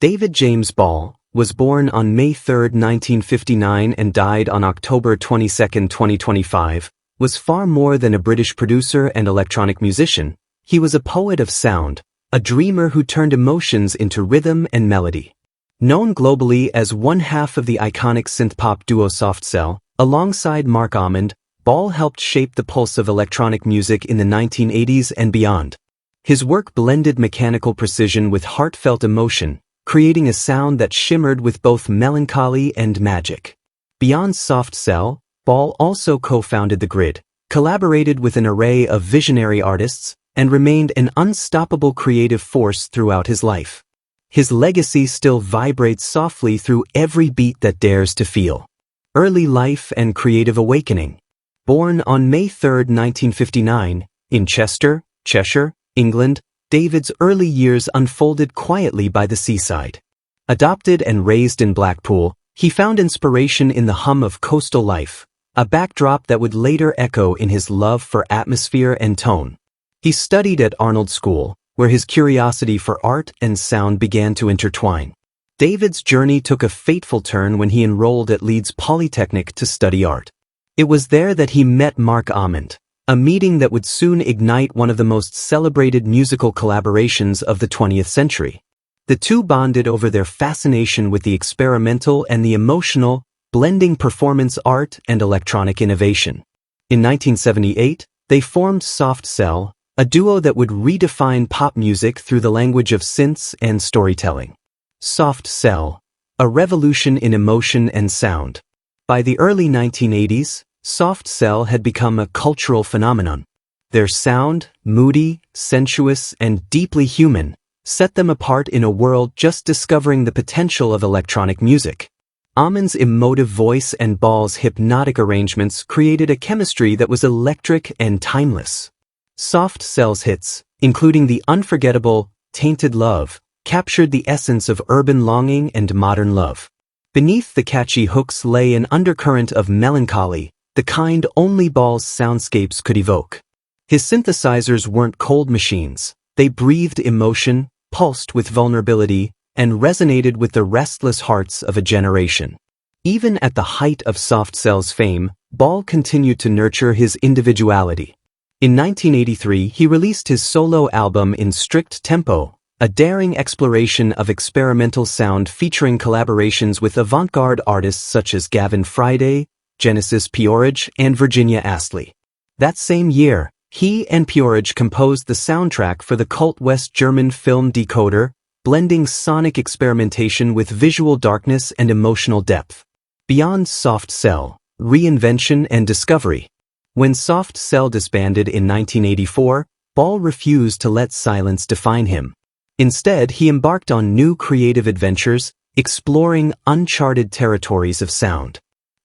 David James Ball was born on May 3, 1959 and died on October 22, 2025, was far more than a British producer and electronic musician. He was a poet of sound, a dreamer who turned emotions into rhythm and melody. Known globally as one half of the iconic synth-pop duo Soft Cell, alongside Marc Almond, Ball helped shape the pulse of electronic music in the 1980s and beyond. His work blended mechanical precision with heartfelt emotion, creating a sound that shimmered with both melancholy and magic. Beyond Soft Cell, Ball also co-founded The Grid, collaborated with an array of visionary artists, and remained an unstoppable creative force throughout his life. His legacy still vibrates softly through every beat that dares to feel. Early life and creative awakening. Born on May 3, 1959, in Chester, Cheshire, England, David's early years unfolded quietly by the seaside. Adopted and raised in Blackpool, he found inspiration in the hum of coastal life, a backdrop that would later echo in his love for atmosphere and tone. He studied at Arnold School, where his curiosity for art and sound began to intertwine. David's journey took a fateful turn when he enrolled at Leeds Polytechnic to study art. It was there that he met Marc Almond, a meeting that would soon ignite one of the most celebrated musical collaborations of the 20th century. The two bonded over their fascination with the experimental and the emotional, blending performance art and electronic innovation. In 1978, they formed Soft Cell, a duo that would redefine pop music through the language of synths and storytelling. Soft Cell, a revolution in emotion and sound. By the early 1980s, Soft Cell had become a cultural phenomenon. Their sound, moody, sensuous, and deeply human, set them apart in a world just discovering the potential of electronic music. Almond's emotive voice and Ball's hypnotic arrangements created a chemistry that was electric and timeless. Soft Cell's hits, including the unforgettable Tainted Love, captured the essence of urban longing and modern love. Beneath the catchy hooks lay an undercurrent of melancholy, the kind only Ball's soundscapes could evoke. His synthesizers weren't cold machines. They breathed emotion, pulsed with vulnerability, and resonated with the restless hearts of a generation. Even at the height of Soft Cell's fame, Ball continued to nurture his individuality. In 1983, he released his solo album In Strict Tempo, a daring exploration of experimental sound featuring collaborations with avant-garde artists such as Gavin Friday, Genesis P-Orridge, and Virginia Astley. That same year, he and P-Orridge composed the soundtrack for the cult West German film Decoder, blending sonic experimentation with visual darkness and emotional depth. Beyond Soft Cell, reinvention and discovery. When Soft Cell disbanded in 1984, Ball refused to let silence define him. Instead, he embarked on new creative adventures, exploring uncharted territories of sound.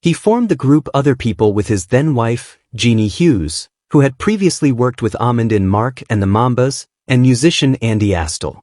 He formed the group Other People with his then-wife, Jeannie Hughes, who had previously worked with Almond in Mark and the Mambas, and musician Andy Astle.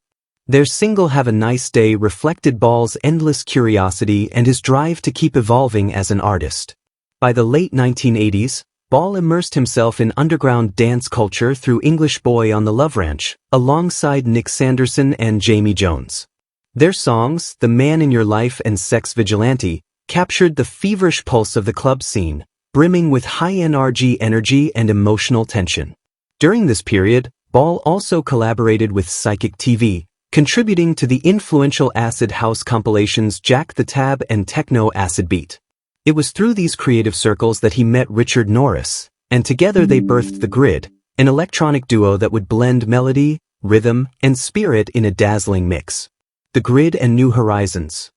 Their single Have a Nice Day reflected Ball's endless curiosity and his drive to keep evolving as an artist. By the late 1980s, Ball immersed himself in underground dance culture through English Boy on the Love Ranch, alongside Nick Sanderson and Jamie Jones. Their songs, The Man in Your Life and Sex Vigilante, captured the feverish pulse of the club scene, brimming with high-NRG energy and emotional tension. During this period, Ball also collaborated with Psychic TV, contributing to the influential acid house compilations Jack the Tab and Techno Acid Beat. It was through these creative circles that he met Richard Norris, and together they birthed The Grid, an electronic duo that would blend melody, rhythm, and spirit in a dazzling mix. The Grid and New Horizons.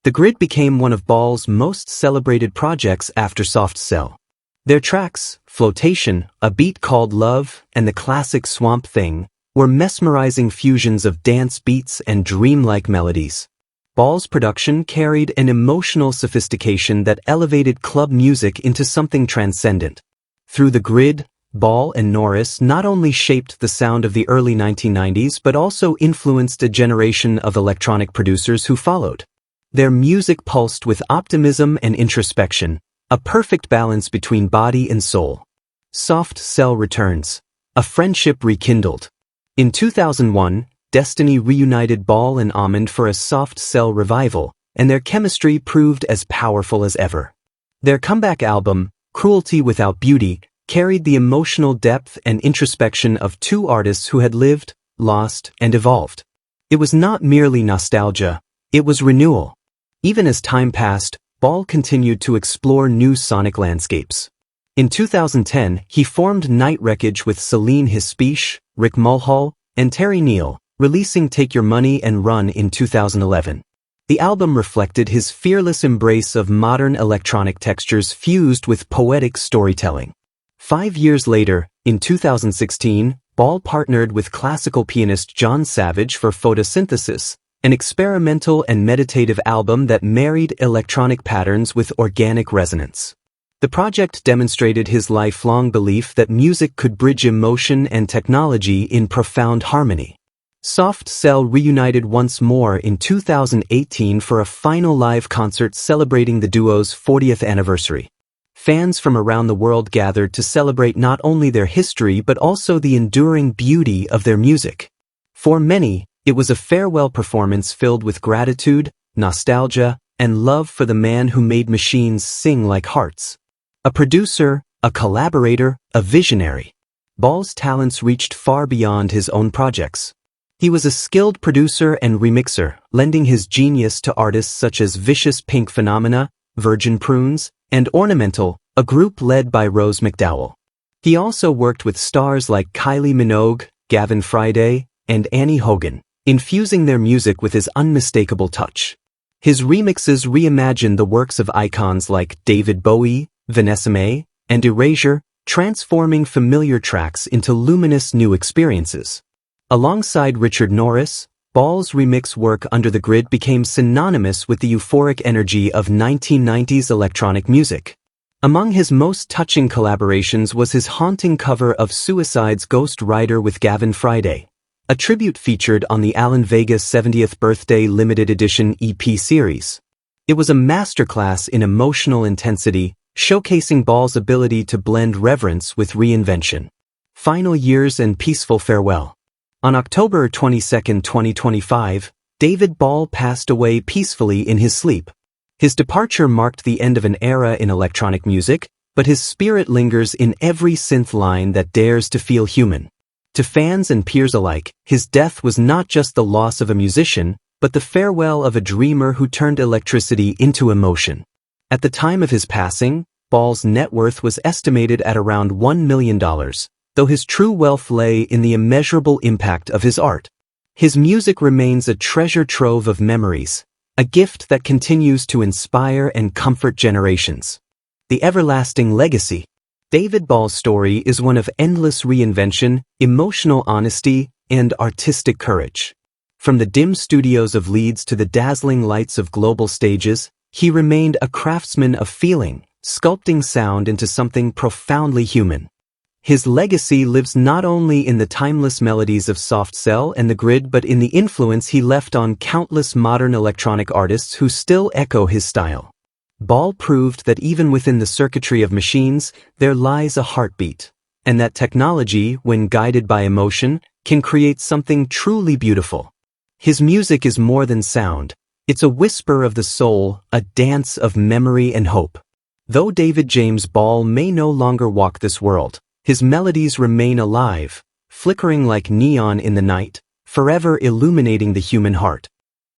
The Grid became one of Ball's most celebrated projects after Soft Cell. Their tracks, Flotation, A Beat Called Love, and the classic Swamp Thing, were mesmerizing fusions of dance beats and dreamlike melodies. Ball's production carried an emotional sophistication that elevated club music into something transcendent. Through The Grid, Ball and Norris not only shaped the sound of the early 1990s but also influenced a generation of electronic producers who followed. Their music pulsed with optimism and introspection, a perfect balance between body and soul. Soft Cell returns. A friendship rekindled. In 2001, destiny reunited Ball and Almond for a soft cell revival, and their chemistry proved as powerful as ever. Their comeback album, Cruelty Without Beauty, carried the emotional depth and introspection of two artists who had lived, lost, and evolved. It was not merely nostalgia, it was renewal. Even as time passed, Ball continued to explore new sonic landscapes. In 2010, he formed Night Wreckage with Celine Hispiche, Rick Mulhall, and Terry Neal, releasing Take Your Money and Run in 2011. The album reflected his fearless embrace of modern electronic textures fused with poetic storytelling. 5 years later, in 2016, Ball partnered with classical pianist John Savage for Photosynthesis, an experimental and meditative album that married electronic patterns with organic resonance. The project demonstrated his lifelong belief that music could bridge emotion and technology in profound harmony. Soft Cell reunited once more in 2018 for a final live concert celebrating the duo's 40th anniversary. Fans from around the world gathered to celebrate not only their history but also the enduring beauty of their music. For many, it was a farewell performance filled with gratitude, nostalgia, and love for the man who made machines sing like hearts. A producer, a collaborator, a visionary. Ball's talents reached far beyond his own projects. He was a skilled producer and remixer, lending his genius to artists such as Vicious Pink Phenomena, Virgin Prunes, and Ornamental, a group led by Rose McDowell. He also worked with stars like Kylie Minogue, Gavin Friday, and Annie Hogan, infusing their music with his unmistakable touch. His remixes reimagined the works of icons like David Bowie, Vanessa Mae, and Erasure, transforming familiar tracks into luminous new experiences. Alongside Richard Norris, Ball's remix work Under the Grid became synonymous with the euphoric energy of 1990s electronic music. Among his most touching collaborations was his haunting cover of Suicide's Ghost Rider with Gavin Friday, a tribute featured on the Alan Vega's 70th Birthday Limited Edition EP series. It was a masterclass in emotional intensity, showcasing Ball's ability to blend reverence with reinvention. Final Years and Peaceful Farewell. On October 22, 2025, David Ball passed away peacefully in his sleep. His departure marked the end of an era in electronic music, but his spirit lingers in every synth line that dares to feel human. To fans and peers alike, his death was not just the loss of a musician, but the farewell of a dreamer who turned electricity into emotion. At the time of his passing, Ball's net worth was estimated at around $1 million. Though his true wealth lay in the immeasurable impact of his art. His music remains a treasure trove of memories, a gift that continues to inspire and comfort generations. The everlasting legacy. David Ball's story is one of endless reinvention, emotional honesty, and artistic courage. From the dim studios of Leeds to the dazzling lights of global stages, he remained a craftsman of feeling, sculpting sound into something profoundly human. His legacy lives not only in the timeless melodies of Soft Cell and the Grid but in the influence he left on countless modern electronic artists who still echo his style. Ball proved that even within the circuitry of machines, there lies a heartbeat, and that technology, when guided by emotion, can create something truly beautiful. His music is more than sound. It's a whisper of the soul, a dance of memory and hope. Though David James Ball may no longer walk this world, his melodies remain alive, flickering like neon in the night, forever illuminating the human heart.